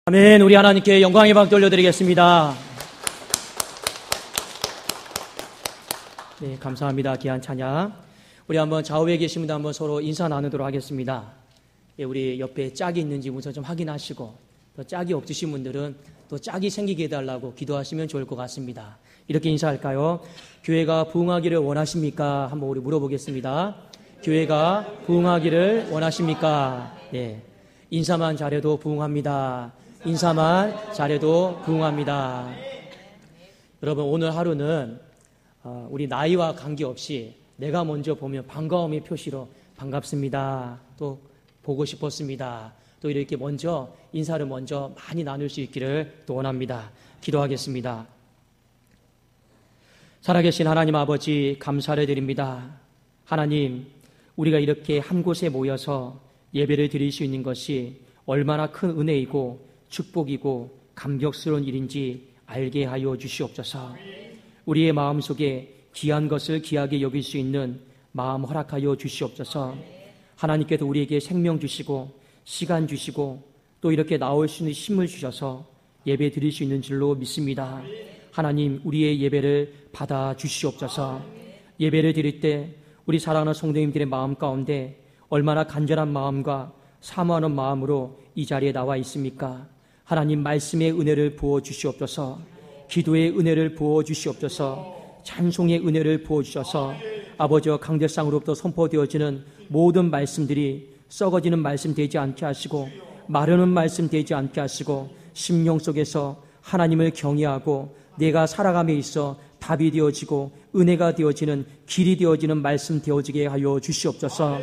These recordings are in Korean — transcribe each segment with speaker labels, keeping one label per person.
Speaker 1: 아멘. 우리 하나님께 영광의 박 돌려드리겠습니다. 네, 감사합니다. 귀한 찬양. 우리 한번 좌우에 계신 분들 한번 서로 인사 나누도록 하겠습니다. 예, 우리 옆에 짝이 있는지 우선 좀 확인하시고, 또 짝이 없으신 분들은 또 짝이 생기게 해달라고 기도하시면 좋을 것 같습니다. 이렇게 인사할까요? 교회가 부흥하기를 원하십니까? 한번 우리 물어보겠습니다. 교회가 부흥하기를 원하십니까? 네, 인사만 잘해도 부흥합니다. 인사만 잘해도 부흥합니다. 여러분, 오늘 하루는 우리 나이와 관계없이 내가 먼저 보면 반가움의 표시로 반갑습니다, 또 보고 싶었습니다, 또 이렇게 먼저 인사를 먼저 많이 나눌 수 있기를 또 원합니다. 기도하겠습니다. 살아계신 하나님 아버지, 감사를 드립니다. 하나님, 우리가 이렇게 한 곳에 모여서 예배를 드릴 수 있는 것이 얼마나 큰 은혜이고 축복이고 감격스러운 일인지 알게 하여 주시옵소서. 우리의 마음속에 귀한 것을 귀하게 여길 수 있는 마음 허락하여 주시옵소서. 하나님께서 우리에게 생명 주시고 시간 주시고 또 이렇게 나올 수 있는 힘을 주셔서 예배 드릴 수 있는 줄로 믿습니다. 하나님, 우리의 예배를 받아 주시옵소서. 예배를 드릴 때 우리 사랑하는 성도님들의 마음 가운데 얼마나 간절한 마음과 사모하는 마음으로 이 자리에 나와 있습니까? 하나님, 말씀의 은혜를 부어 주시옵소서. 기도의 은혜를 부어 주시옵소서. 찬송의 은혜를 부어 주셔서 아버지와 강대상으로부터 선포되어지는 모든 말씀들이 썩어지는 말씀 되지 않게 하시고 마르는 말씀 되지 않게 하시고 심령 속에서 하나님을 경외하고 내가 살아감에 있어 답이 되어지고 은혜가 되어지는 길이 되어지는 말씀 되어지게 하여 주시옵소서.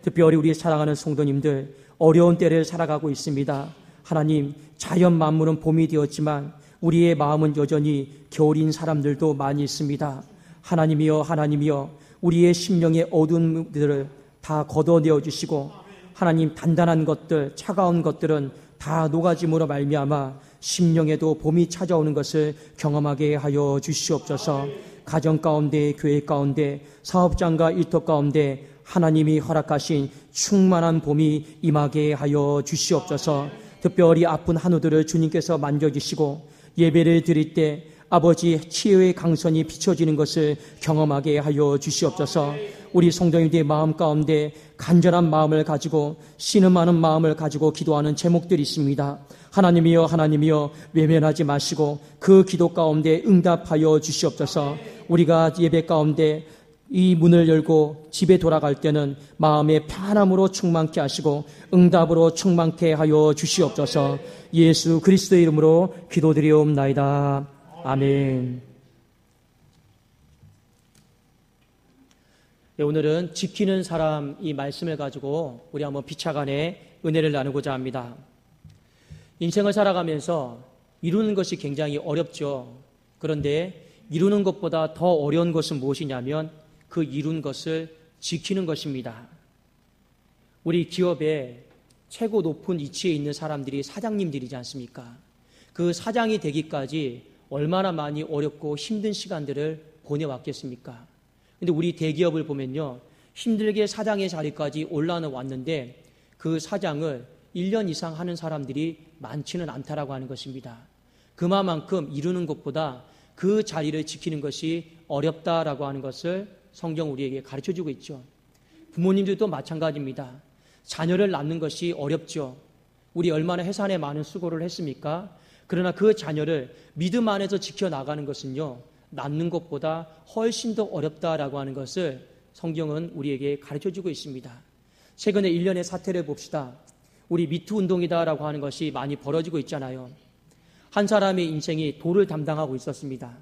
Speaker 1: 특별히 우리 사랑하는 성도님들, 어려운 때를 살아가고 있습니다. 하나님, 자연 만물은 봄이 되었지만 우리의 마음은 여전히 겨울인 사람들도 많이 있습니다. 하나님이여, 하나님이여, 우리의 심령의 어두움들을 다 걷어내어 주시고 하나님, 단단한 것들, 차가운 것들은 다 녹아짐으로 말미암아 심령에도 봄이 찾아오는 것을 경험하게 하여 주시옵소서. 가정 가운데, 교회 가운데, 사업장과 일터 가운데 하나님이 허락하신 충만한 봄이 임하게 하여 주시옵소서. 특별히 아픈 한우들을 주님께서 만져주시고 예배를 드릴 때 아버지 치유의 강선이 비춰지는 것을 경험하게 하여 주시옵소서. 우리 성도님들의 마음 가운데 간절한 마음을 가지고 신음하는 마음을 가지고 기도하는 제목들이 있습니다. 하나님이여, 하나님이여, 외면하지 마시고 그 기도 가운데 응답하여 주시옵소서. 우리가 예배 가운데 이 문을 열고 집에 돌아갈 때는 마음의 편함으로 충만케 하시고 응답으로 충만케 하여 주시옵소서. 예수 그리스도의 이름으로 기도드리옵나이다. 아멘. 네, 오늘은 지키는 사람 이 말씀을 가지고 우리 한번 피차간에 은혜를 나누고자 합니다. 인생을 살아가면서 이루는 것이 굉장히 어렵죠. 그런데 이루는 것보다 더 어려운 것은 무엇이냐면 그 이룬 것을 지키는 것입니다. 우리 기업의 최고 높은 위치에 있는 사람들이 사장님들이지 않습니까? 그 사장이 되기까지 얼마나 많이 어렵고 힘든 시간들을 보내왔겠습니까? 근데 우리 대기업을 보면요, 힘들게 사장의 자리까지 올라는 왔는데 그 사장을 1년 이상 하는 사람들이 많지는 않다라고 하는 것입니다. 그만큼 이루는 것보다 그 자리를 지키는 것이 어렵다라고 하는 것을 성경 우리에게 가르쳐주고 있죠. 부모님들도 마찬가지입니다. 자녀를 낳는 것이 어렵죠. 우리 얼마나 해산에 많은 수고를 했습니까? 그러나 그 자녀를 믿음 안에서 지켜나가는 것은요, 낳는 것보다 훨씬 더 어렵다라고 하는 것을 성경은 우리에게 가르쳐주고 있습니다. 최근에 일련의 사태를 봅시다. 우리 미투 운동이다라고 하는 것이 많이 벌어지고 있잖아요. 한 사람의 인생이 도를 담당하고 있었습니다.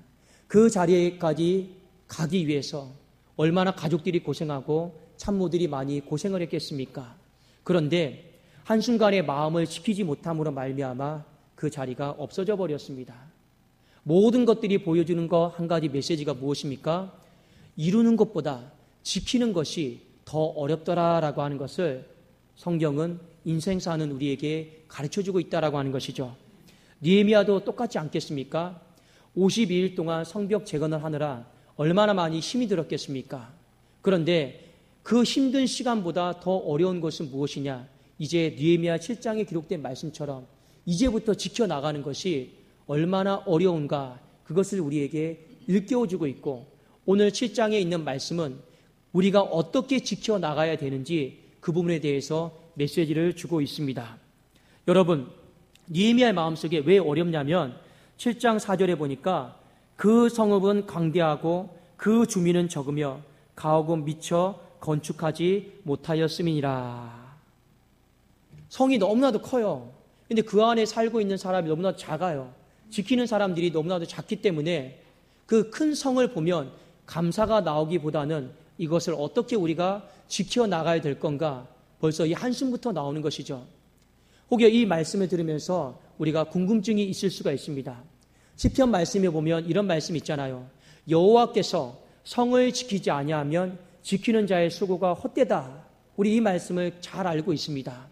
Speaker 1: 그 자리에까지 가기 위해서 얼마나 가족들이 고생하고 참모들이 많이 고생을 했겠습니까? 그런데 한순간에 마음을 지키지 못함으로 말미암아 그 자리가 없어져 버렸습니다. 모든 것들이 보여주는 것 한 가지 메시지가 무엇입니까? 이루는 것보다 지키는 것이 더 어렵더라라고 하는 것을 성경은 인생 사는 우리에게 가르쳐주고 있다라고 하는 것이죠. 느헤미야도 똑같지 않겠습니까? 52일 동안 성벽 재건을 하느라 얼마나 많이 힘이 들었겠습니까? 그런데 그 힘든 시간보다 더 어려운 것은 무엇이냐? 이제 느헤미야 7장에 기록된 말씀처럼 이제부터 지켜나가는 것이 얼마나 어려운가 그것을 우리에게 일깨워주고 있고 오늘 7장에 있는 말씀은 우리가 어떻게 지켜나가야 되는지 그 부분에 대해서 메시지를 주고 있습니다. 여러분, 느헤미야의 마음속에 왜 어렵냐면 7장 4절에 보니까 그 성읍은 광대하고 그 주민은 적으며 가옥은 미처 건축하지 못하였음이니라. 성이 너무나도 커요. 근데 그 안에 살고 있는 사람이 너무나도 작아요. 지키는 사람들이 너무나도 작기 때문에 그 큰 성을 보면 감사가 나오기보다는 이것을 어떻게 우리가 지켜나가야 될 건가 벌써 이 한숨부터 나오는 것이죠. 혹여 이 말씀을 들으면서 우리가 궁금증이 있을 수가 있습니다. 시편 말씀에 보면 이런 말씀 있잖아요. 여호와께서 성을 지키지 아니하면 지키는 자의 수고가 헛되다. 우리 이 말씀을 잘 알고 있습니다.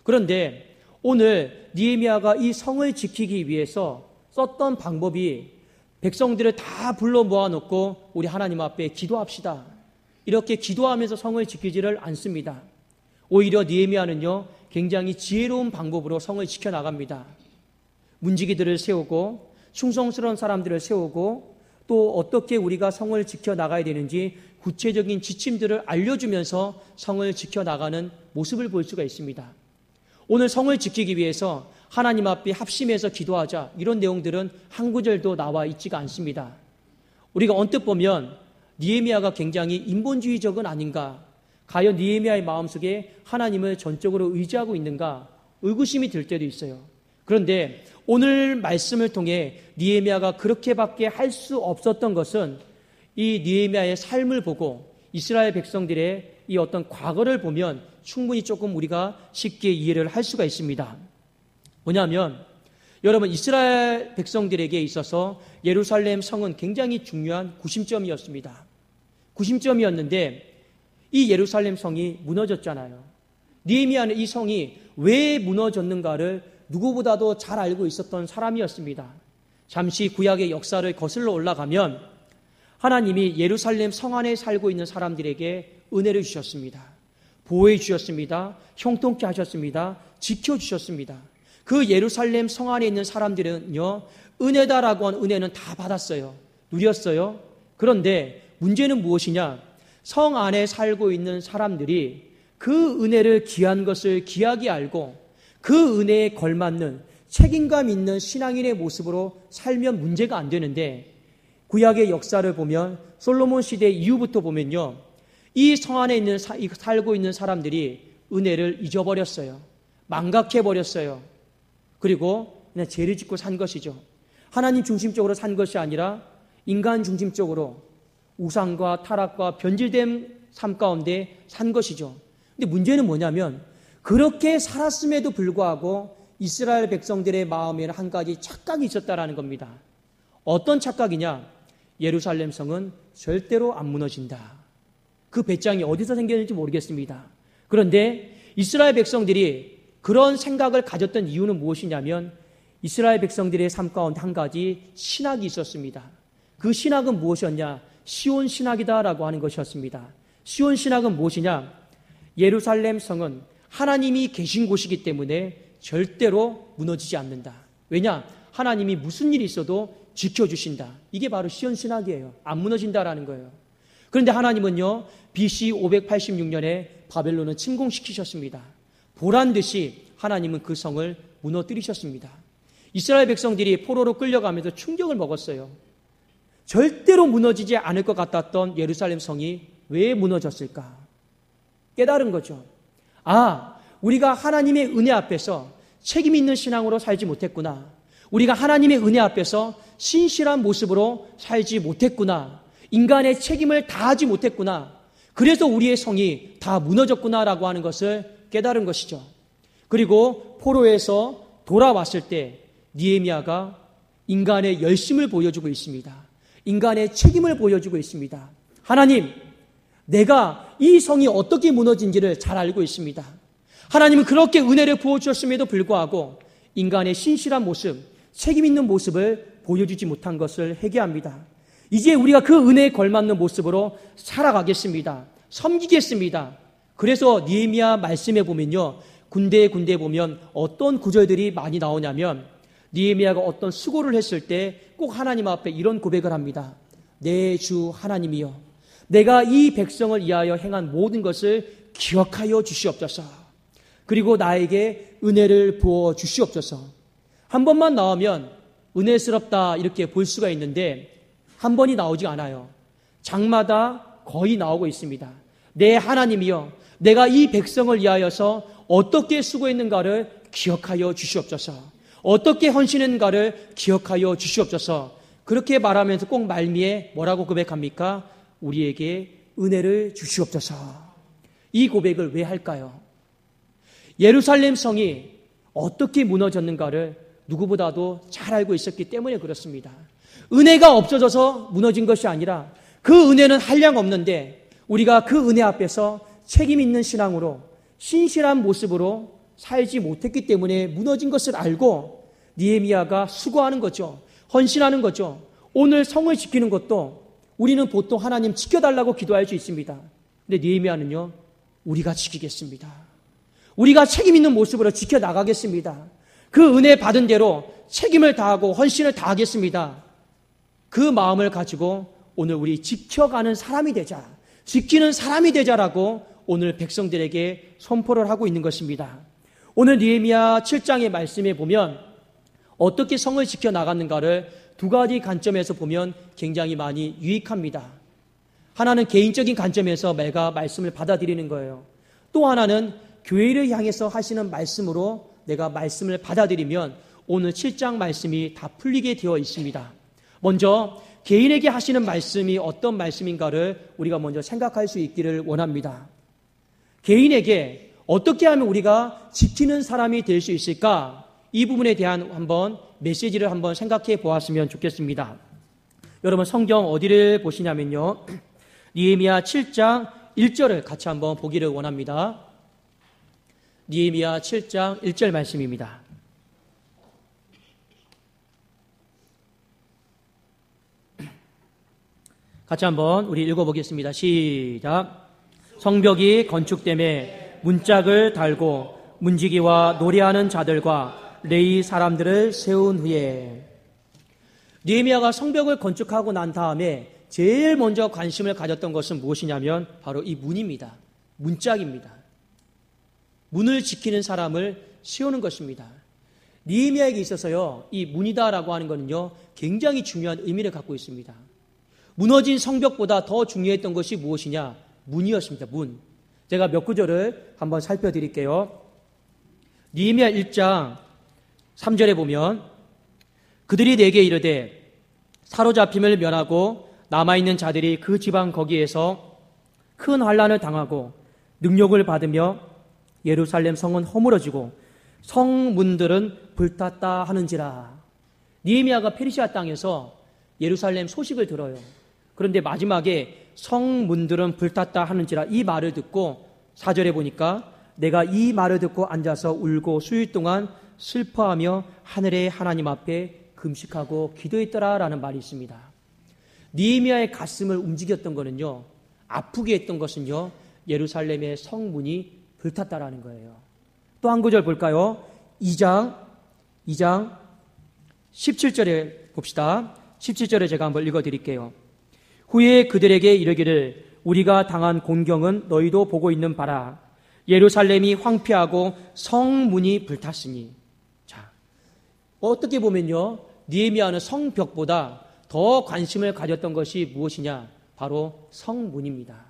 Speaker 1: 그런데 오늘 느헤미야가 이 성을 지키기 위해서 썼던 방법이 백성들을 다 불러 모아놓고 우리 하나님 앞에 기도합시다. 이렇게 기도하면서 성을 지키지를 않습니다. 오히려 느헤미야는요 굉장히 지혜로운 방법으로 성을 지켜나갑니다. 문지기들을 세우고 충성스러운 사람들을 세우고 또 어떻게 우리가 성을 지켜나가야 되는지 구체적인 지침들을 알려주면서 성을 지켜나가는 모습을 볼 수가 있습니다. 오늘 성을 지키기 위해서 하나님 앞에 합심해서 기도하자 이런 내용들은 한 구절도 나와 있지가 않습니다. 우리가 언뜻 보면 느헤미야가 굉장히 인본주의적은 아닌가, 과연 느헤미야의 마음속에 하나님을 전적으로 의지하고 있는가 의구심이 들 때도 있어요. 그런데 오늘 말씀을 통해 느헤미야가 그렇게밖에 할 수 없었던 것은 이 느헤미야의 삶을 보고 이스라엘 백성들의 이 어떤 과거를 보면 충분히 조금 우리가 쉽게 이해를 할 수가 있습니다. 뭐냐면 여러분 이스라엘 백성들에게 있어서 예루살렘 성은 굉장히 중요한 구심점이었습니다. 구심점이었는데 이 예루살렘 성이 무너졌잖아요. 느헤미야는 이 성이 왜 무너졌는가를 누구보다도 잘 알고 있었던 사람이었습니다. 잠시 구약의 역사를 거슬러 올라가면 하나님이 예루살렘 성 안에 살고 있는 사람들에게 은혜를 주셨습니다. 보호해 주셨습니다. 형통케 하셨습니다. 지켜주셨습니다. 그 예루살렘 성 안에 있는 사람들은요 은혜다라고 한 은혜는 다 받았어요. 누렸어요. 그런데 문제는 무엇이냐? 성 안에 살고 있는 사람들이 그 은혜를 귀한 것을 귀하게 알고 그 은혜에 걸맞는 책임감 있는 신앙인의 모습으로 살면 문제가 안 되는데 구약의 역사를 보면 솔로몬 시대 이후부터 보면요 이 성 안에 있는 살고 있는 사람들이 은혜를 잊어버렸어요. 망각해버렸어요. 그리고 그냥 죄를 짓고 산 것이죠. 하나님 중심적으로 산 것이 아니라 인간 중심적으로 우상과 타락과 변질된 삶 가운데 산 것이죠. 근데 문제는 뭐냐면 그렇게 살았음에도 불구하고 이스라엘 백성들의 마음에는 한 가지 착각이 있었다라는 겁니다. 어떤 착각이냐? 예루살렘 성은 절대로 안 무너진다. 그 배짱이 어디서 생겼는지 모르겠습니다. 그런데 이스라엘 백성들이 그런 생각을 가졌던 이유는 무엇이냐면 이스라엘 백성들의 삶 가운데 한 가지 신학이 있었습니다. 그 신학은 무엇이었냐? 시온 신학이다라고 하는 것이었습니다. 시온 신학은 무엇이냐? 예루살렘 성은 하나님이 계신 곳이기 때문에 절대로 무너지지 않는다. 왜냐? 하나님이 무슨 일이 있어도 지켜주신다. 이게 바로 시온 신학이에요. 안 무너진다라는 거예요. 그런데 하나님은요 BC 586년에 바벨론을 침공시키셨습니다. 보란듯이 하나님은 그 성을 무너뜨리셨습니다. 이스라엘 백성들이 포로로 끌려가면서 충격을 먹었어요. 절대로 무너지지 않을 것 같았던 예루살렘 성이 왜 무너졌을까? 깨달은 거죠. 아, 우리가 하나님의 은혜 앞에서 책임 있는 신앙으로 살지 못했구나. 우리가 하나님의 은혜 앞에서 신실한 모습으로 살지 못했구나. 인간의 책임을 다하지 못했구나. 그래서 우리의 성이 다 무너졌구나라고 하는 것을 깨달은 것이죠. 그리고 포로에서 돌아왔을 때 느헤미야가 인간의 열심을 보여주고 있습니다. 인간의 책임을 보여주고 있습니다. 하나님, 내가 이 성이 어떻게 무너진지를 잘 알고 있습니다. 하나님은 그렇게 은혜를 부어주셨음에도 불구하고 인간의 신실한 모습, 책임 있는 모습을 보여주지 못한 것을 회개합니다. 이제 우리가 그 은혜에 걸맞는 모습으로 살아가겠습니다. 섬기겠습니다. 그래서 느헤미야 말씀에 보면요, 군데군데 보면 어떤 구절들이 많이 나오냐면 느헤미야가 어떤 수고를 했을 때 꼭 하나님 앞에 이런 고백을 합니다. 내 주 하나님이여, 내가 이 백성을 위하여 행한 모든 것을 기억하여 주시옵소서. 그리고 나에게 은혜를 부어 주시옵소서. 한 번만 나오면 은혜스럽다 이렇게 볼 수가 있는데 한 번이 나오지 않아요. 장마다 거의 나오고 있습니다. 내 하나님이여, 내가 이 백성을 위하여서 어떻게 수고했는가를 기억하여 주시옵소서. 어떻게 헌신했는가를 기억하여 주시옵소서. 그렇게 말하면서 꼭 말미에 뭐라고 고백합니까? 우리에게 은혜를 주시옵소서. 이 고백을 왜 할까요? 예루살렘 성이 어떻게 무너졌는가를 누구보다도 잘 알고 있었기 때문에 그렇습니다. 은혜가 없어져서 무너진 것이 아니라 그 은혜는 한량 없는데 우리가 그 은혜 앞에서 책임 있는 신앙으로 신실한 모습으로 살지 못했기 때문에 무너진 것을 알고 느헤미야가 수고하는 거죠. 헌신하는 거죠. 오늘 성을 지키는 것도 우리는 보통 하나님 지켜달라고 기도할 수 있습니다. 근데 느헤미야는요, 우리가 지키겠습니다. 우리가 책임 있는 모습으로 지켜나가겠습니다. 그 은혜 받은 대로 책임을 다하고 헌신을 다하겠습니다. 그 마음을 가지고 오늘 우리 지켜가는 사람이 되자, 지키는 사람이 되자라고 오늘 백성들에게 선포를 하고 있는 것입니다. 오늘 느헤미야 7장의 말씀에 보면 어떻게 성을 지켜나갔는가를 두 가지 관점에서 보면 굉장히 많이 유익합니다. 하나는 개인적인 관점에서 내가 말씀을 받아들이는 거예요. 또 하나는 교회를 향해서 하시는 말씀으로 내가 말씀을 받아들이면 오늘 7장 말씀이 다 풀리게 되어 있습니다. 먼저 개인에게 하시는 말씀이 어떤 말씀인가를 우리가 먼저 생각할 수 있기를 원합니다. 개인에게 어떻게 하면 우리가 지키는 사람이 될 수 있을까? 이 부분에 대한 한번 메시지를 한번 생각해 보았으면 좋겠습니다. 여러분 성경 어디를 보시냐면요, 느헤미야 7장 1절을 같이 한번 보기를 원합니다. 느헤미야 7장 1절 말씀입니다. 같이 한번 우리 읽어보겠습니다. 시작. 성벽이 건축됨에 문짝을 달고 문지기와 노래하는 자들과 레위 사람들을 세운 후에, 느헤미야가 성벽을 건축하고 난 다음에 제일 먼저 관심을 가졌던 것은 무엇이냐면 바로 이 문입니다. 문짝입니다. 문을 지키는 사람을 세우는 것입니다. 느헤미야에게 있어서요, 이 문이다라고 하는 것은요 굉장히 중요한 의미를 갖고 있습니다. 무너진 성벽보다 더 중요했던 것이 무엇이냐? 문이었습니다. 문. 제가 몇 구절을 한번 살펴드릴게요. 느헤미야 1장 3절에 보면 그들이 내게 이르되 사로잡힘을 면하고 남아있는 자들이 그 지방 거기에서 큰 환난을 당하고 능욕을 받으며 예루살렘 성은 허물어지고 성문들은 불탔다 하는지라. 느헤미야가 페르시아 땅에서 예루살렘 소식을 들어요. 그런데 마지막에 성문들은 불탔다 하는지라 이 말을 듣고 4절에 보니까 내가 이 말을 듣고 앉아서 울고 수일 동안 슬퍼하며 하늘의 하나님 앞에 금식하고 기도했더라라는 말이 있습니다. 느헤미야의 가슴을 움직였던 것은요, 아프게 했던 것은요, 예루살렘의 성문이 불탔다라는 거예요. 또 한 구절 볼까요? 2장 17절에 봅시다. 17절에 제가 한번 읽어드릴게요. 후에 그들에게 이르기를 우리가 당한 곤경은 너희도 보고 있는 바라. 예루살렘이 황폐하고 성문이 불탔으니. 자, 어떻게 보면요, 느헤미야는 성벽보다 더 관심을 가졌던 것이 무엇이냐? 바로 성문입니다.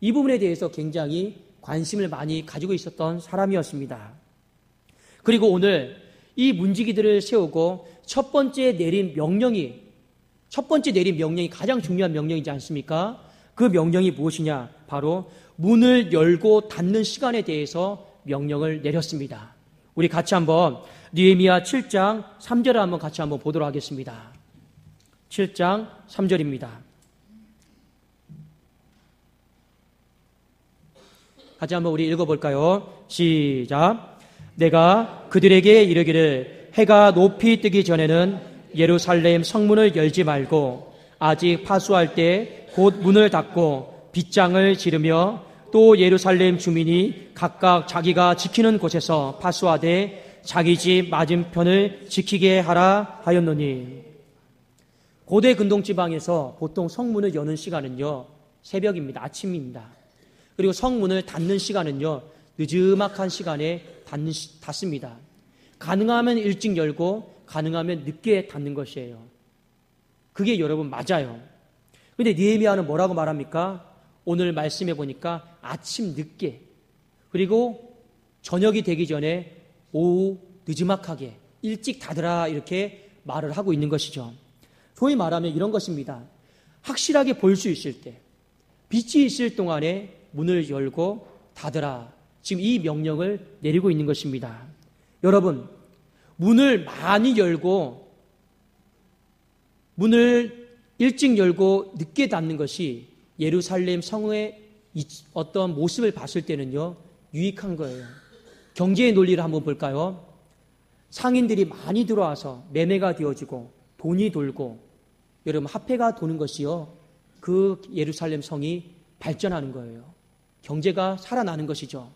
Speaker 1: 이 부분에 대해서 굉장히 관심을 많이 가지고 있었던 사람이었습니다. 그리고 오늘 이 문지기들을 세우고 첫 번째 내린 명령이 가장 중요한 명령이지 않습니까? 그 명령이 무엇이냐? 바로 문을 열고 닫는 시간에 대해서 명령을 내렸습니다. 우리 같이 한번 느헤미야 7장 3절을 한번 같이 한번 보도록 하겠습니다. 7장 3절입니다. 같이 한번 우리 읽어볼까요? 시작. 내가 그들에게 이르기를 해가 높이 뜨기 전에는 예루살렘 성문을 열지 말고 아직 파수할 때 곧 문을 닫고 빗장을 지르며 또 예루살렘 주민이 각각 자기가 지키는 곳에서 파수하되 자기 집 맞은편을 지키게 하라 하였노니. 고대 근동 지방에서 보통 성문을 여는 시간은요, 새벽입니다. 아침입니다. 그리고 성문을 닫는 시간은요, 늦지막한 시간에 닫습니다. 가능하면 일찍 열고 가능하면 늦게 닫는 것이에요. 그게 여러분 맞아요. 근데 느헤미야는 뭐라고 말합니까? 오늘 말씀해 보니까 아침 늦게, 그리고 저녁이 되기 전에 오후 늦지막하게 일찍 닫으라, 이렇게 말을 하고 있는 것이죠. 소위 말하면 이런 것입니다. 확실하게 볼 수 있을 때, 빛이 있을 동안에 문을 열고 닫으라, 지금 이 명령을 내리고 있는 것입니다. 여러분, 문을 많이 열고 문을 일찍 열고 늦게 닫는 것이 예루살렘 성의 어떤 모습을 봤을 때는요, 유익한 거예요. 경제의 논리를 한번 볼까요? 상인들이 많이 들어와서 매매가 되어지고 돈이 돌고, 여러분, 화폐가 도는 것이요, 그 예루살렘 성이 발전하는 거예요. 경제가 살아나는 것이죠.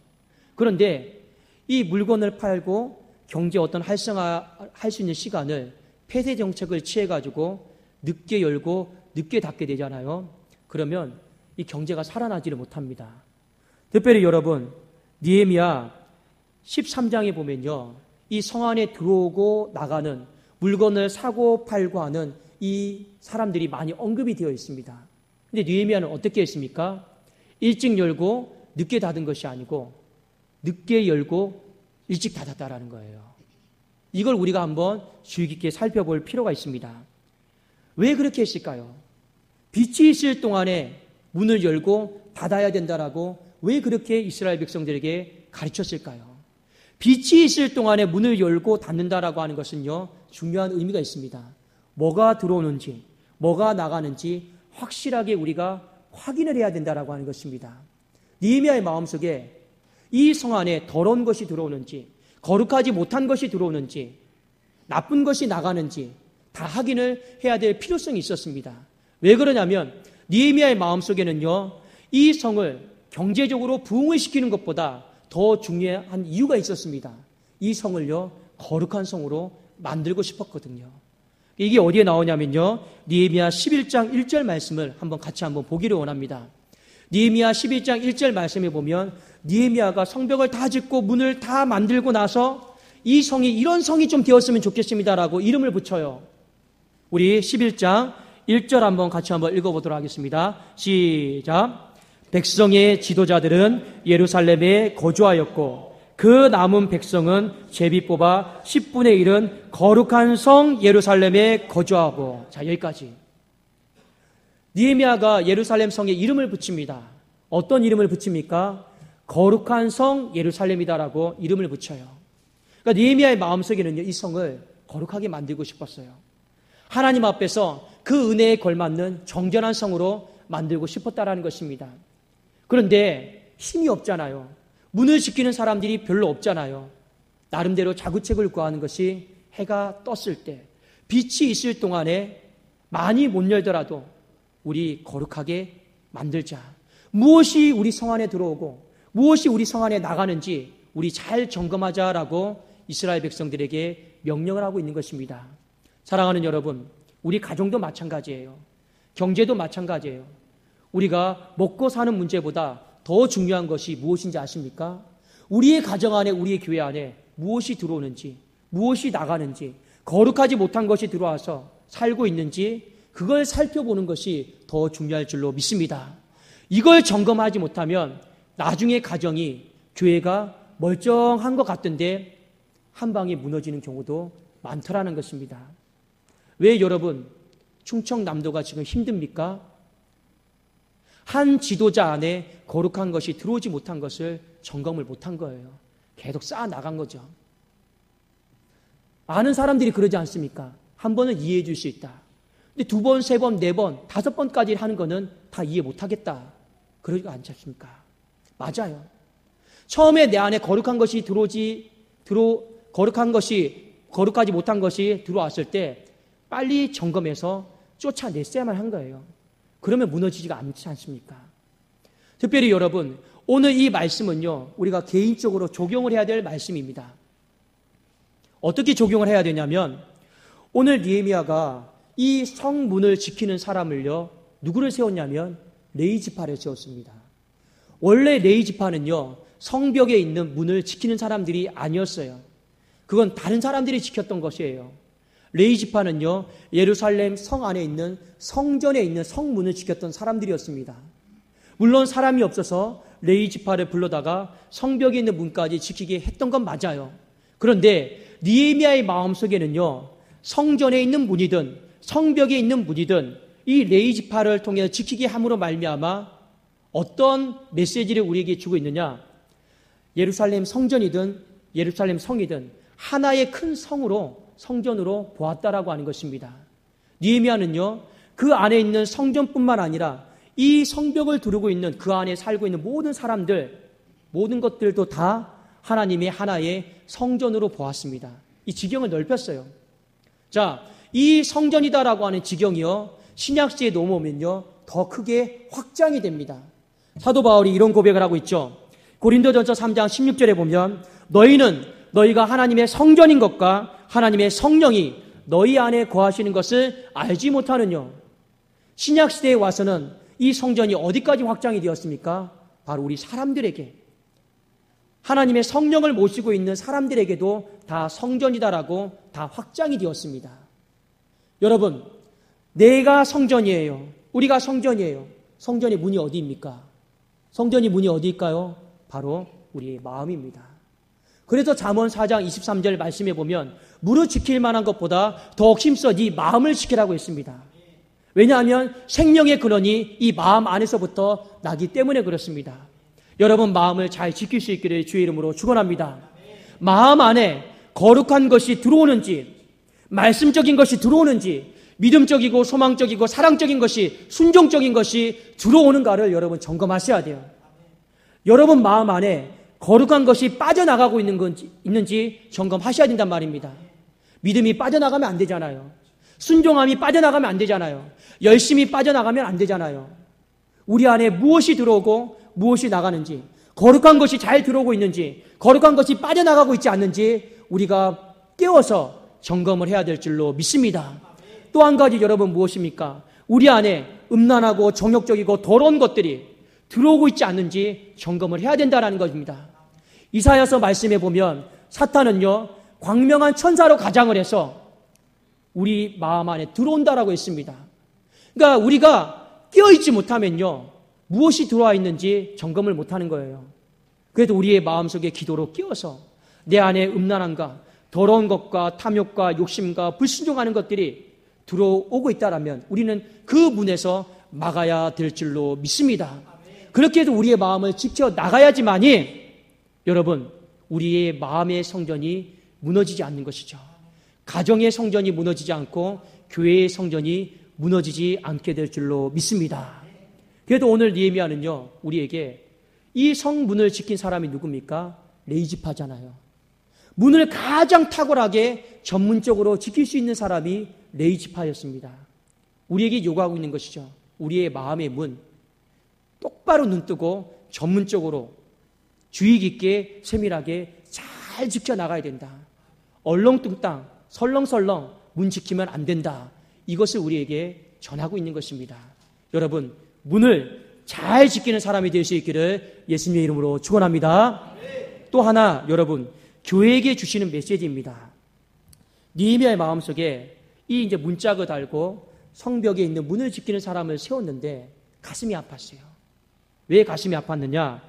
Speaker 1: 그런데 이 물건을 팔고 경제 어떤 활성화할 수 있는 시간을 폐쇄 정책을 취해가지고 늦게 열고 늦게 닫게 되잖아요. 그러면 이 경제가 살아나지를 못합니다. 특별히 여러분, 느헤미야 13장에 보면요, 이 성 안에 들어오고 나가는, 물건을 사고 팔고 하는 이 사람들이 많이 언급이 되어 있습니다. 근데 느헤미야는 어떻게 했습니까? 일찍 열고 늦게 닫은 것이 아니고 늦게 열고 일찍 닫았다라는 거예요. 이걸 우리가 한번 주의 깊게 살펴볼 필요가 있습니다. 왜 그렇게 했을까요? 빛이 있을 동안에 문을 열고 닫아야 된다라고 왜 그렇게 이스라엘 백성들에게 가르쳤을까요? 빛이 있을 동안에 문을 열고 닫는다라고 하는 것은요, 중요한 의미가 있습니다. 뭐가 들어오는지, 뭐가 나가는지 확실하게 우리가 확인을 해야 된다라고 하는 것입니다. 느헤미야의 마음속에 이 성 안에 더러운 것이 들어오는지, 거룩하지 못한 것이 들어오는지, 나쁜 것이 나가는지 다 확인을 해야 될 필요성이 있었습니다. 왜 그러냐면 느헤미야의 마음속에는요, 이 성을 경제적으로 부흥을 시키는 것보다 더 중요한 이유가 있었습니다. 이 성을요, 거룩한 성으로 만들고 싶었거든요. 이게 어디에 나오냐면요, 느헤미야 11장 1절 말씀을 같이 한번 보기를 원합니다. 느헤미야 11장 1절 말씀에 보면 느헤미야가 성벽을 다 짓고 문을 다 만들고 나서 이 성이 이런 성이 좀 되었으면 좋겠습니다라고 이름을 붙여요. 우리 11장 1절 같이 한번 읽어보도록 하겠습니다. 시작. 백성의 지도자들은 예루살렘에 거주하였고 그 남은 백성은 제비 뽑아 10분의 1은 거룩한 성 예루살렘에 거주하고. 자, 여기까지. 느헤미야가 예루살렘 성에 이름을 붙입니다. 어떤 이름을 붙입니까? 거룩한 성 예루살렘이다라고 이름을 붙여요. 그러니까 느헤미야의 마음속에는요, 이 성을 거룩하게 만들고 싶었어요. 하나님 앞에서 그 은혜에 걸맞는 정결한 성으로 만들고 싶었다라는 것입니다. 그런데 힘이 없잖아요. 문을 지키는 사람들이 별로 없잖아요. 나름대로 자구책을 구하는 것이 해가 떴을 때, 빛이 있을 동안에 많이 못 열더라도 우리 거룩하게 만들자. 무엇이 우리 성 안에 들어오고 무엇이 우리 성 안에 나가는지 우리 잘 점검하자라고 이스라엘 백성들에게 명령을 하고 있는 것입니다. 사랑하는 여러분, 우리 가정도 마찬가지예요. 경제도 마찬가지예요. 우리가 먹고 사는 문제보다 더 중요한 것이 무엇인지 아십니까? 우리의 가정 안에, 우리의 교회 안에 무엇이 들어오는지, 무엇이 나가는지, 거룩하지 못한 것이 들어와서 살고 있는지 그걸 살펴보는 것이 더 중요할 줄로 믿습니다. 이걸 점검하지 못하면 나중에 가정이, 교회가 멀쩡한 것 같던데 한 방에 무너지는 경우도 많더라는 것입니다. 왜 여러분 충청남도가 지금 힘듭니까? 한 지도자 안에 거룩한 것이 들어오지 못한 것을 점검을 못한 거예요. 계속 쌓아나간 거죠. 아는 사람들이 그러지 않습니까? 한 번은 이해해 줄 수 있다. 근데 두 번, 세 번, 네 번, 5번까지 하는 거는 다 이해 못하겠다. 그러지 않지 않습니까? 맞아요. 처음에 내 안에 거룩한 것이 거룩하지 못한 것이 들어왔을 때 빨리 점검해서 쫓아냈어야만 한 거예요. 그러면 무너지지가 않지 않습니까? 특별히 여러분, 오늘 이 말씀은요, 우리가 개인적으로 적용을 해야 될 말씀입니다. 어떻게 적용을 해야 되냐면, 오늘 느헤미야가 이 성문을 지키는 사람을요, 누구를 세웠냐면 레위지파를 세웠습니다. 원래 레위지파는요, 성벽에 있는 문을 지키는 사람들이 아니었어요. 그건 다른 사람들이 지켰던 것이에요. 레위지파는요, 예루살렘 성 안에 있는 성전에 있는 성문을 지켰던 사람들이었습니다. 물론 사람이 없어서 레위지파를 불러다가 성벽에 있는 문까지 지키게 했던 건 맞아요. 그런데 느헤미야의 마음속에는요, 성전에 있는 문이든 성벽에 있는 문이든 이 레위지파를 통해 지키게 함으로 말미암아 어떤 메시지를 우리에게 주고 있느냐? 예루살렘 성전이든 예루살렘 성이든 하나의 큰 성전으로 보았다라고 하는 것입니다. 느헤미야는요, 그 안에 있는 성전뿐만 아니라 이 성벽을 두르고 있는 그 안에 살고 있는 모든 사람들, 모든 것들도 다 하나님의 하나의 성전으로 보았습니다. 이 지경을 넓혔어요. 자, 이 성전이다라고 하는 지경이요, 신약시대에 넘어오면요, 더 크게 확장이 됩니다. 사도 바울이 이런 고백을 하고 있죠. 고린도전서 3장 16절에 보면, 너희는 너희가 하나님의 성전인 것과 하나님의 성령이 너희 안에 거하시는 것을 알지 못하느냐. 신약시대에 와서는 이 성전이 어디까지 확장이 되었습니까? 바로 우리 사람들에게, 하나님의 성령을 모시고 있는 사람들에게도 다 성전이다라고 다 확장이 되었습니다. 여러분, 내가 성전이에요. 우리가 성전이에요. 성전의 문이 어디입니까? 성전의 문이 어디일까요? 바로 우리의 마음입니다. 그래서 잠언 4장 23절 말씀해 보면 무릇 지킬 만한 것보다 더욱 힘써 네 마음을 지키라고 했습니다. 왜냐하면 생명의 근원이 이 마음 안에서부터 나기 때문에 그렇습니다. 여러분, 마음을 잘 지킬 수 있기를 주의 이름으로 축원합니다. 마음 안에 거룩한 것이 들어오는지, 말씀적인 것이 들어오는지, 믿음적이고 소망적이고 사랑적인 것이, 순종적인 것이 들어오는가를 여러분 점검하셔야 돼요. 여러분 마음 안에 거룩한 것이 빠져나가고 있는지 점검하셔야 된단 말입니다. 믿음이 빠져나가면 안 되잖아요. 순종함이 빠져나가면 안 되잖아요. 열심히 빠져나가면 안 되잖아요. 우리 안에 무엇이 들어오고 무엇이 나가는지, 거룩한 것이 잘 들어오고 있는지, 거룩한 것이 빠져나가고 있지 않는지 우리가 깨워서 점검을 해야 될 줄로 믿습니다. 또 한 가지 여러분 무엇입니까? 우리 안에 음란하고 정욕적이고 더러운 것들이 들어오고 있지 않는지 점검을 해야 된다는 것입니다. 이사야서 말씀해 보면 사탄은요, 광명한 천사로 가장을 해서 우리 마음 안에 들어온다라고 했습니다. 그러니까 우리가 깨어있지 못하면요, 무엇이 들어와 있는지 점검을 못하는 거예요. 그래도 우리의 마음속에 기도로 깨어서 내 안에 음란함과 더러운 것과 탐욕과 욕심과 불순종하는 것들이 들어오고 있다라면 우리는 그 문에서 막아야 될 줄로 믿습니다. 그렇게 해서 우리의 마음을 지켜 나가야지만이 여러분, 우리의 마음의 성전이 무너지지 않는 것이죠. 가정의 성전이 무너지지 않고 교회의 성전이 무너지지 않게 될 줄로 믿습니다. 그래도 오늘 느헤미야는요, 우리에게 이 성문을 지킨 사람이 누굽니까? 레위지파잖아요. 문을 가장 탁월하게 전문적으로 지킬 수 있는 사람이 레위지파였습니다. 우리에게 요구하고 있는 것이죠. 우리의 마음의 문, 똑바로 눈뜨고 전문적으로 주의 깊게 세밀하게 잘 지켜나가야 된다. 얼렁뚱땅, 설렁설렁 문 지키면 안 된다. 이것을 우리에게 전하고 있는 것입니다. 여러분, 문을 잘 지키는 사람이 될 수 있기를 예수님의 이름으로 축원합니다. 또 하나 여러분, 교회에게 주시는 메시지입니다. 느헤미야의 마음속에 이 이제 문짝을 달고 성벽에 있는 문을 지키는 사람을 세웠는데 가슴이 아팠어요. 왜 가슴이 아팠느냐?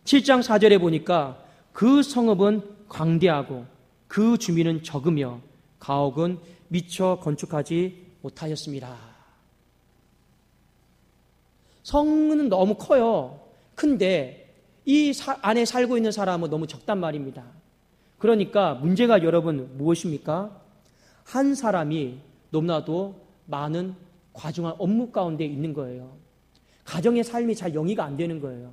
Speaker 1: 7장 4절에 보니까 그 성읍은 광대하고 그 주민은 적으며 가옥은 미처 건축하지 못하였습니다. 성은 너무 커요. 큰데 이 안에 살고 있는 사람은 너무 적단 말입니다. 그러니까 문제가 여러분 무엇입니까? 한 사람이 너무나도 많은 과중한 업무 가운데 있는 거예요. 가정의 삶이 잘 영위가 안 되는 거예요.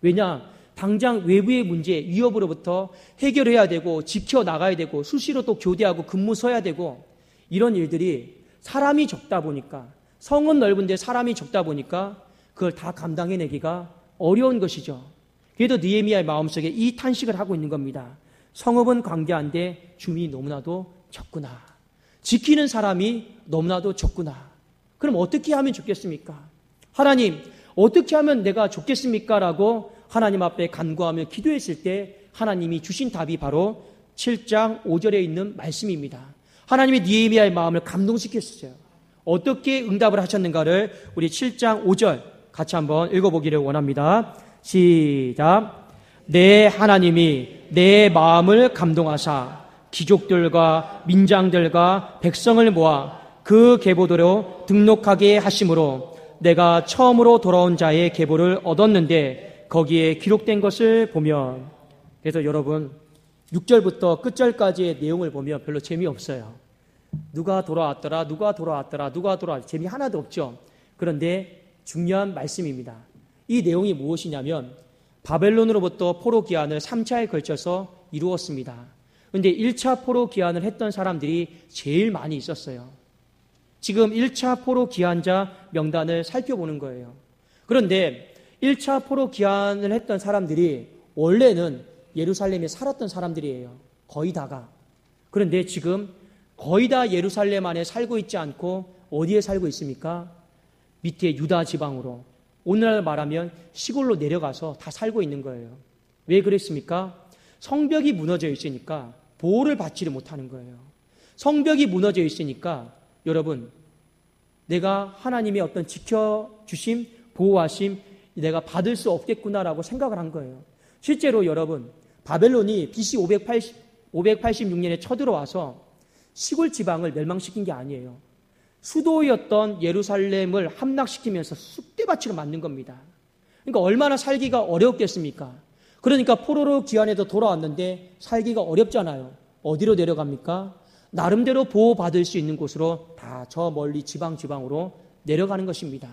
Speaker 1: 왜냐? 당장 외부의 문제, 위협으로부터 해결해야 되고 지켜나가야 되고 수시로 또 교대하고 근무 서야 되고 이런 일들이 사람이 적다 보니까, 성은 넓은데 사람이 적다 보니까 그걸 다 감당해내기가 어려운 것이죠. 그래도 느헤미야의 마음속에 이 탄식을 하고 있는 겁니다. 성읍은 광대한데 주민이 너무나도 적구나. 지키는 사람이 너무나도 적구나. 그럼 어떻게 하면 좋겠습니까? 하나님, 어떻게 하면 내가 좋겠습니까? 라고 하나님 앞에 간구하며 기도했을 때 하나님이 주신 답이 바로 7장 5절에 있는 말씀입니다. 하나님이 느헤미야의 마음을 감동시켰어요. 어떻게 응답을 하셨는가를 우리 7장 5절 같이 한번 읽어보기를 원합니다. 시작. 내 하나님이 내 마음을 감동하사 귀족들과 민장들과 백성을 모아 그 계보대로 등록하게 하심으로 내가 처음으로 돌아온 자의 계보를 얻었는데 거기에 기록된 것을 보면, 그래서 여러분 6절부터 끝절까지의 내용을 보면 별로 재미없어요. 누가 돌아왔더라, 누가 돌아왔더라, 누가 돌아왔더라, 재미 하나도 없죠. 그런데 중요한 말씀입니다. 이 내용이 무엇이냐면 바벨론으로부터 포로 귀환을 3차에 걸쳐서 이루었습니다. 그런데 1차 포로 귀환을 했던 사람들이 제일 많이 있었어요. 지금 1차 포로 귀환자 명단을 살펴보는 거예요. 그런데 1차 포로 귀환을 했던 사람들이 원래는 예루살렘에 살았던 사람들이에요. 거의 다가. 그런데 지금 거의 다 예루살렘 안에 살고 있지 않고 어디에 살고 있습니까? 밑에 유다 지방으로, 오늘날 말하면 시골로 내려가서 다 살고 있는 거예요. 왜 그랬습니까? 성벽이 무너져 있으니까 보호를 받지를 못하는 거예요. 성벽이 무너져 있으니까 여러분, 내가 하나님의 어떤 지켜주심, 보호하심 내가 받을 수 없겠구나라고 생각을 한 거예요. 실제로 여러분, 바벨론이 BC 586년에 쳐들어와서 시골 지방을 멸망시킨 게 아니에요. 수도였던 예루살렘을 함락시키면서 쑥대밭으로 만든 겁니다. 그러니까 얼마나 살기가 어려웠겠습니까? 그러니까 포로로 귀환해서 돌아왔는데 살기가 어렵잖아요. 어디로 내려갑니까? 나름대로 보호받을 수 있는 곳으로 다 저 멀리 지방으로 내려가는 것입니다.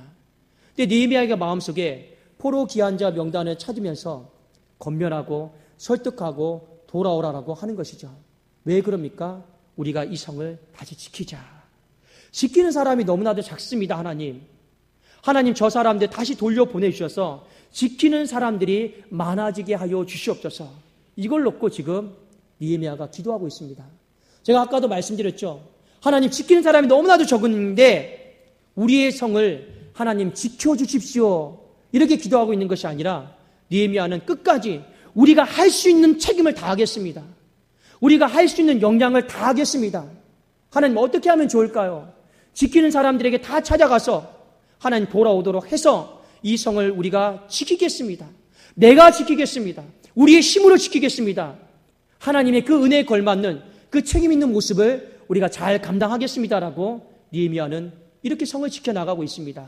Speaker 1: 근데 느헤미야가 마음속에 포로 귀환자 명단을 찾으면서 권면하고 설득하고 돌아오라라고 하는 것이죠. 왜 그럽니까? 우리가 이 성을 다시 지키자. 지키는 사람이 너무나도 작습니다. 하나님 저 사람들 다시 돌려보내주셔서 지키는 사람들이 많아지게 하여 주시옵소서. 이걸 놓고 지금 느헤미야가 기도하고 있습니다. 제가 아까도 말씀드렸죠. 하나님, 지키는 사람이 너무나도 적은데 우리의 성을 하나님 지켜주십시오. 이렇게 기도하고 있는 것이 아니라 느헤미야는 끝까지 우리가 할 수 있는 책임을 다하겠습니다. 우리가 할 수 있는 역량을 다하겠습니다. 하나님, 어떻게 하면 좋을까요? 지키는 사람들에게 다 찾아가서 하나님 돌아오도록 해서 이 성을 우리가 지키겠습니다. 내가 지키겠습니다. 우리의 힘으로 지키겠습니다. 하나님의 그 은혜에 걸맞는 그 책임 있는 모습을 우리가 잘 감당하겠습니다라고 느헤미야는 이렇게 성을 지켜나가고 있습니다.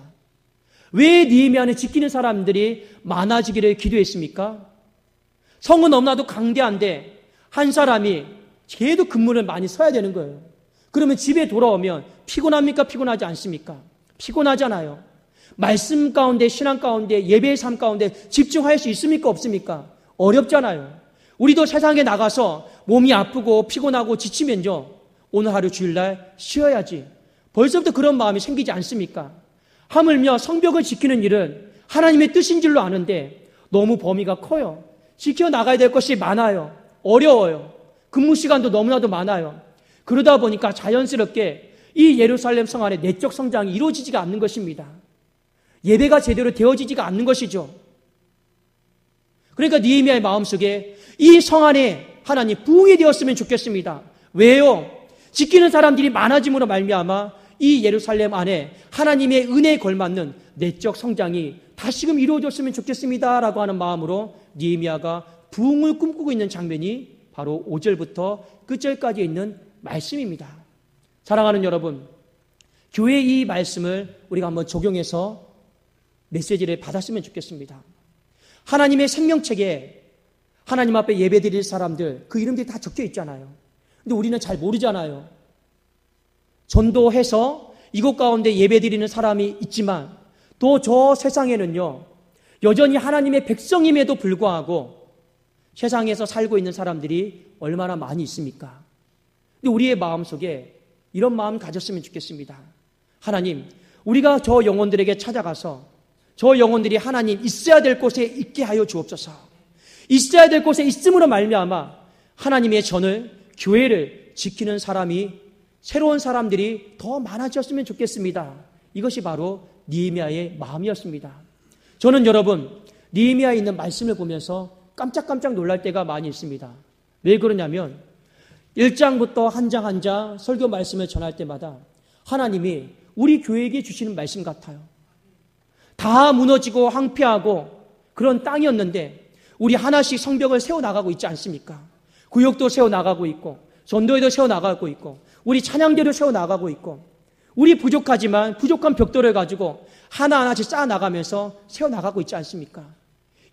Speaker 1: 왜 느헤미야는 지키는 사람들이 많아지기를 기도했습니까? 성은 너무나도 강대한데 한 사람이 걔도 근무를 많이 서야 되는 거예요. 그러면 집에 돌아오면 피곤합니까? 피곤하지 않습니까? 피곤하잖아요. 말씀 가운데, 신앙 가운데, 예배의 삶 가운데 집중할 수 있습니까? 없습니까? 어렵잖아요. 우리도 세상에 나가서 몸이 아프고 피곤하고 지치면요, 오늘 하루 주일날 쉬어야지. 벌써부터 그런 마음이 생기지 않습니까? 하물며 성벽을 지키는 일은 하나님의 뜻인 줄로 아는데 너무 범위가 커요. 지켜나가야 될 것이 많아요. 어려워요. 근무 시간도 너무나도 많아요. 그러다 보니까 자연스럽게 이 예루살렘 성 안에 내적 성장이 이루어지지가 않는 것입니다. 예배가 제대로 되어지지가 않는 것이죠. 그러니까 느헤미야의 마음속에 이 성 안에 하나님 부흥이 되었으면 좋겠습니다. 왜요? 지키는 사람들이 많아짐으로 말미암아 이 예루살렘 안에 하나님의 은혜에 걸맞는 내적 성장이 다시금 이루어졌으면 좋겠습니다라고 하는 마음으로 느헤미야가 부흥을 꿈꾸고 있는 장면이 바로 5절부터 끝절까지 있는 말씀입니다. 사랑하는 여러분, 교회의 이 말씀을 우리가 한번 적용해서 메시지를 받았으면 좋겠습니다. 하나님의 생명책에 하나님 앞에 예배드릴 사람들, 그 이름들이 다 적혀 있잖아요. 근데 우리는 잘 모르잖아요. 전도해서 이곳 가운데 예배드리는 사람이 있지만 또 저 세상에는요, 여전히 하나님의 백성임에도 불구하고 세상에서 살고 있는 사람들이 얼마나 많이 있습니까? 근데 우리의 마음속에 이런 마음 가졌으면 좋겠습니다. 하나님, 우리가 저 영혼들에게 찾아가서 저 영혼들이 하나님 있어야 될 곳에 있게 하여 주옵소서. 있어야 될 곳에 있음으로 말미암아 하나님의 전을, 교회를 지키는 사람이, 새로운 사람들이 더 많아졌으면 좋겠습니다. 이것이 바로 느헤미야의 마음이었습니다. 저는 여러분, 느헤미야에 있는 말씀을 보면서 깜짝깜짝 놀랄 때가 많이 있습니다. 왜 그러냐면 1장부터 한 장 한 장 설교 말씀을 전할 때마다 하나님이 우리 교회에게 주시는 말씀 같아요. 다 무너지고 황폐하고 그런 땅이었는데 우리 하나씩 성벽을 세워나가고 있지 않습니까? 구역도 세워나가고 있고 전도회도 세워나가고 있고 우리 찬양대도 세워나가고 있고 우리 부족하지만 부족한 벽돌을 가지고 하나하나씩 쌓아나가면서 세워나가고 있지 않습니까?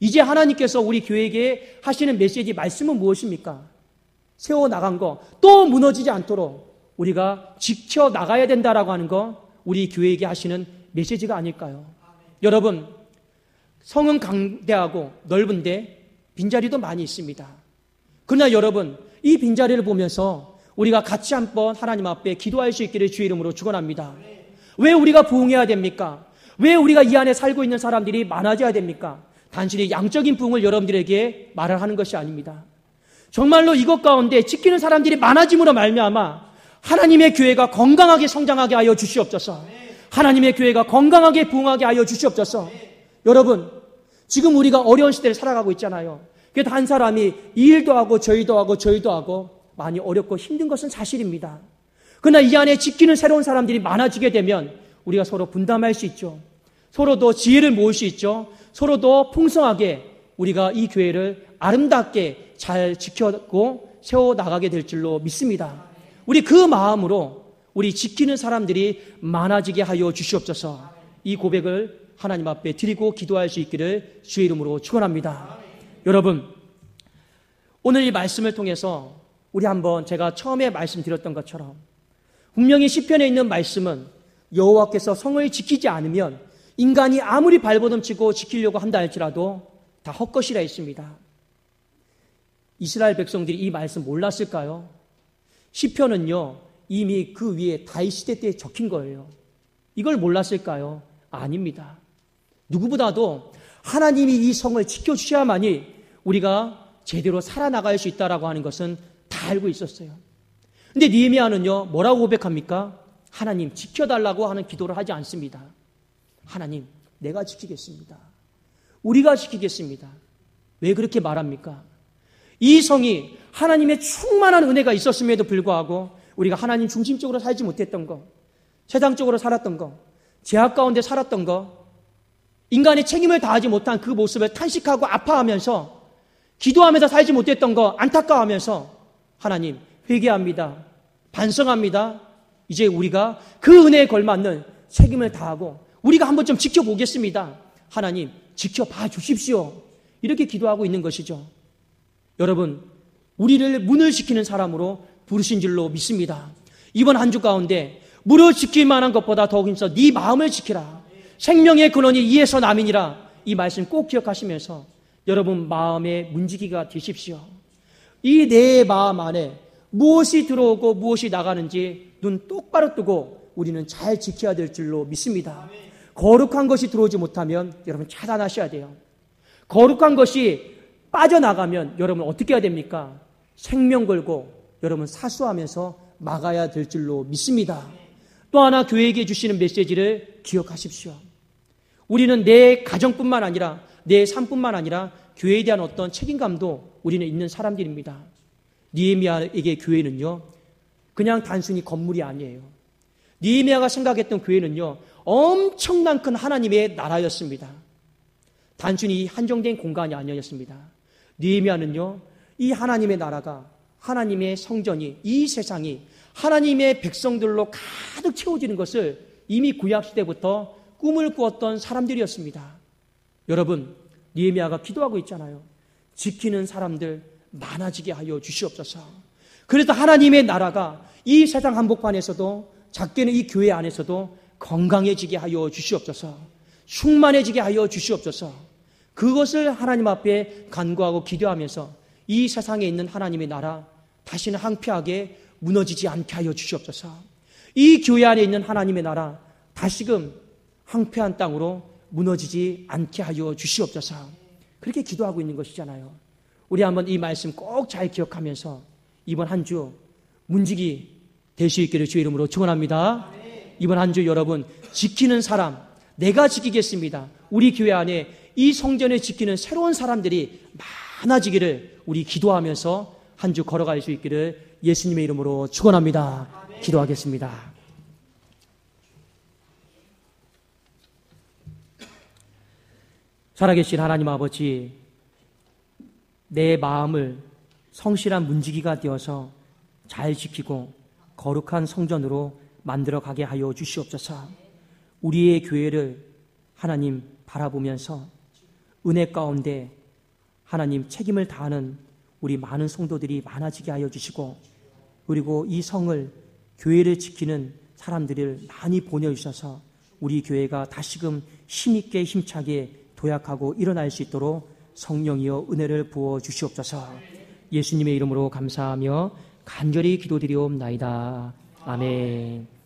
Speaker 1: 이제 하나님께서 우리 교회에게 하시는 메시지 말씀은 무엇입니까? 세워나간 거 또 무너지지 않도록 우리가 지켜나가야 된다라고 하는 거 우리 교회에게 하시는 메시지가 아닐까요? 여러분, 성은 강대하고 넓은데 빈자리도 많이 있습니다. 그러나 여러분, 이 빈자리를 보면서 우리가 같이 한번 하나님 앞에 기도할 수 있기를 주의 이름으로 축원합니다. 왜 우리가 부흥해야 됩니까? 왜 우리가 이 안에 살고 있는 사람들이 많아져야 됩니까? 단순히 양적인 부흥을 여러분들에게 말을 하는 것이 아닙니다. 정말로 이것 가운데 지키는 사람들이 많아짐으로 말미암아 하나님의 교회가 건강하게 성장하게 하여 주시옵소서. 하나님의 교회가 건강하게 부흥하게 하여 주시옵소서. 여러분, 지금 우리가 어려운 시대를 살아가고 있잖아요. 그래도 한 사람이 이 일도 하고 저희도 하고 많이 어렵고 힘든 것은 사실입니다. 그러나 이 안에 지키는 새로운 사람들이 많아지게 되면 우리가 서로 분담할 수 있죠. 서로도 지혜를 모을 수 있죠. 서로도 풍성하게 우리가 이 교회를 아름답게 잘 지켜고 세워나가게 될 줄로 믿습니다. 우리 그 마음으로 우리 지키는 사람들이 많아지게 하여 주시옵소서. 이 고백을 하나님 앞에 드리고 기도할 수 있기를 주의 이름으로 축원합니다. 여러분, 오늘 이 말씀을 통해서 우리 한번 제가 처음에 말씀드렸던 것처럼 분명히 시편에 있는 말씀은 여호와께서 성을 지키지 않으면 인간이 아무리 발버둥치고 지키려고 한다 할지라도 다 헛것이라 했습니다. 이스라엘 백성들이 이 말씀 몰랐을까요? 시편은요 이미 그 위에 다윗 시대 때 적힌 거예요. 이걸 몰랐을까요? 아닙니다. 누구보다도 하나님이 이 성을 지켜주셔야만이 우리가 제대로 살아나갈 수 있다라고 하는 것은 다 알고 있었어요. 근데 느헤미야는요 뭐라고 고백합니까? 하나님 지켜달라고 하는 기도를 하지 않습니다. 하나님 내가 지키겠습니다. 우리가 지키겠습니다. 왜 그렇게 말합니까? 이 성이 하나님의 충만한 은혜가 있었음에도 불구하고 우리가 하나님 중심적으로 살지 못했던 거, 세상적으로 살았던 거, 죄악 가운데 살았던 거, 인간의 책임을 다하지 못한 그 모습을 탄식하고 아파하면서 기도하면서 살지 못했던 거 안타까워하면서 하나님 회개합니다. 반성합니다. 이제 우리가 그 은혜에 걸맞는 책임을 다하고 우리가 한번 좀 지켜보겠습니다. 하나님 지켜봐 주십시오. 이렇게 기도하고 있는 것이죠. 여러분, 우리를 문을 지키는 사람으로 부르신 줄로 믿습니다. 이번 한 주 가운데 문을 지킬 만한 것보다 더욱 힘써 네 마음을 지키라. 생명의 근원이 이에서 남이니라. 이 말씀 꼭 기억하시면서 여러분 마음의 문지기가 되십시오. 이 내 마음 안에 무엇이 들어오고 무엇이 나가는지 눈 똑바로 뜨고 우리는 잘 지켜야 될 줄로 믿습니다. 거룩한 것이 들어오지 못하면 여러분 차단하셔야 돼요. 거룩한 것이 빠져나가면 여러분 어떻게 해야 됩니까? 생명 걸고 여러분 사수하면서 막아야 될 줄로 믿습니다. 또 하나 교회에게 주시는 메시지를 기억하십시오. 우리는 내 가정뿐만 아니라 내 삶뿐만 아니라 교회에 대한 어떤 책임감도 우리는 있는 사람들입니다. 느헤미야에게 교회는요 그냥 단순히 건물이 아니에요. 느헤미야가 생각했던 교회는요 엄청난 큰 하나님의 나라였습니다. 단순히 한정된 공간이 아니었습니다. 느헤미야는요 이 하나님의 나라가, 하나님의 성전이, 이 세상이 하나님의 백성들로 가득 채워지는 것을 이미 구약시대부터 꿈을 꾸었던 사람들이었습니다. 여러분, 느헤미야가 기도하고 있잖아요. 지키는 사람들 많아지게 하여 주시옵소서. 그래서 하나님의 나라가 이 세상 한복판에서도, 작게는 이 교회 안에서도 건강해지게 하여 주시옵소서. 충만해지게 하여 주시옵소서. 그것을 하나님 앞에 간구하고 기도하면서 이 세상에 있는 하나님의 나라 다시는 황폐하게 무너지지 않게 하여 주시옵소서. 이 교회 안에 있는 하나님의 나라 다시금 황폐한 땅으로 무너지지 않게 하여 주시옵소서. 그렇게 기도하고 있는 것이잖아요. 우리 한번 이 말씀 꼭 잘 기억하면서 이번 한 주 문지기 될 수 있기를 주의 이름으로 축원합니다. 이번 한 주 여러분 지키는 사람, 내가 지키겠습니다. 우리 교회 안에 이 성전을 지키는 새로운 사람들이 많아지기를 우리 기도하면서 한 주 걸어갈 수 있기를 예수님의 이름으로 축원합니다. 기도하겠습니다. 살아계신 하나님 아버지, 내 마음을 성실한 문지기가 되어서 잘 지키고 거룩한 성전으로 만들어 가게 하여 주시옵소서. 우리의 교회를 하나님 바라보면서 은혜 가운데 하나님 책임을 다하는 우리 많은 성도들이 많아지게 하여 주시고, 그리고 이 성을, 교회를 지키는 사람들을 많이 보내주셔서 우리 교회가 다시금 힘있게 힘차게 도약하고 일어날 수 있도록 성령이여 은혜를 부어 주시옵소서. 예수님의 이름으로 감사하며 간절히 기도드리옵나이다. 아멘.